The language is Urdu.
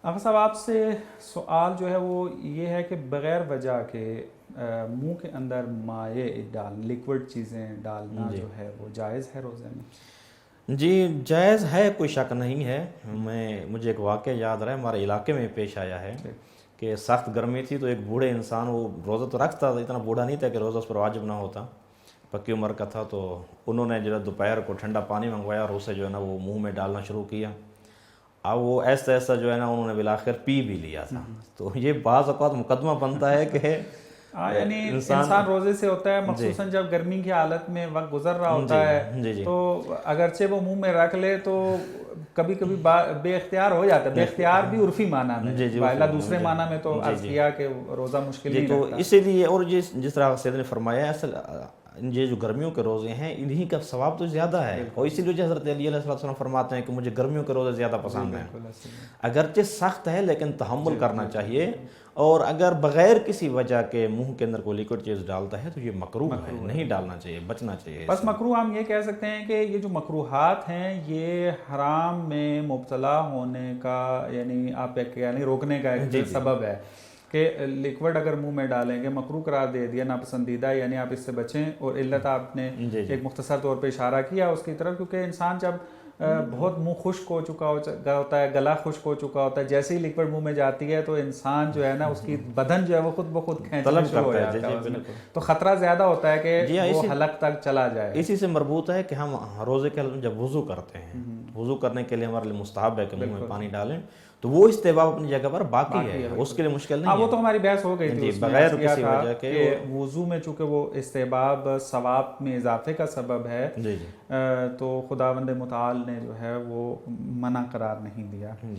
آقا صاحب آپ سے سوال جو ہے وہ یہ ہے کہ بغیر وجہ کے منہ کے اندر مائع لیکوڈ چیزیں ڈالنا جی جو ہے وہ جائز ہے روزے میں؟ جی جائز ہے، کوئی شک نہیں ہے۔ مجھے ایک واقعہ یاد رہا ہے، ہمارے علاقے میں پیش آیا ہے کہ سخت گرمی تھی تو ایک بوڑھے انسان، وہ روزہ تو رکھتا تھا، اتنا بوڑھا نہیں تھا کہ روزہ اس پر واجب نہ ہوتا، پکی عمر کا تھا، تو انہوں نے جو ہے دوپہر کو ٹھنڈا پانی منگوایا اور اسے جو ہے نا وہ منہ میں ڈالنا شروع کیا۔ اب وہ ایسا ایسا جو ہے نا انہوں نے بالآخر پی بھی لیا تھا۔ تو یہ بعض اوقات مقدمہ بنتا ہے کہ یعنی انسان روزے سے ہوتا ہے، جی مخصوصاً جب گرمی کی حالت میں وقت گزر رہا جی ہوتا ہے جی جی تو اگرچہ وہ منہ میں رکھ لے تو کبھی کبھی بے اختیار ہو جاتا ہے، بے اختیار بھی عرفی معنی میں، جی جی بالا دوسرے معنی میں تو جی عرض جی کیا کہ روزہ مشکل جی، نہیں تو لگتا۔ اسی لیے، اور جس طرح سید نے فرمایا ہے، اصل یہ جو گرمیوں کے روزے ہیں انہی کا ثواب تو زیادہ ہے، اور اسی لیے حضرت علی علیہ السلام فرماتے ہیں کہ مجھے گرمیوں کے روزے زیادہ پسند ہیں۔ اگرچہ سخت ہے لیکن تحمل کرنا چاہیے، اور اگر بغیر کسی وجہ کے منہ کے اندر کوئی لیکوڈ چیز ڈالتا ہے تو یہ مکروہ ہے، نہیں ڈالنا چاہیے، بچنا چاہیے۔ بس مکروہ ہم یہ کہہ سکتے ہیں کہ یہ جو مکروہات ہیں یہ حرام میں مبتلا ہونے کا، یعنی آپ یعنی روکنے کا ایک سبب ہے کہ لیکوڈ اگر منہ میں ڈالیں گے مکروہ قرار دے دیا، ناپسندیدہ، یعنی آپ اس سے بچیں۔ اور علت آپ نے ایک مختصر طور پہ اشارہ کیا اس کی طرف، کیونکہ انسان جب بہت منہ خشک ہو چکا ہوتا ہے، گلا خشک ہو چکا ہوتا ہے، جیسے ہی لیکوڈ منہ میں جاتی ہے تو انسان جو ہے نا اس کی بدن جو ہے وہ خود بخود کھینچنا شروع ہو جاتا ہے، تو خطرہ زیادہ ہوتا ہے کہ وہ حلق تک چلا جائے۔ اسی سے مربوط ہے کہ ہم روزے کے جب وضو کرتے ہیں، وضو کرنے کے لیے ہمارے لیے مستحب ہے کہ منہ میں پانی ڈالیں، تو وہ استحباب اپنی جگہ پر باقی ہے، اس کے لیے مشکل نہیں ہے۔ وہ تو ہماری بحث ہو گئی تھی، بغیر کسی وجہ کے کہ وضو میں چونکہ وہ استحباب ثواب میں اضافے کا سبب ہے، تو خداوند متعال نے جو ہے وہ منع قرار نہیں دیا۔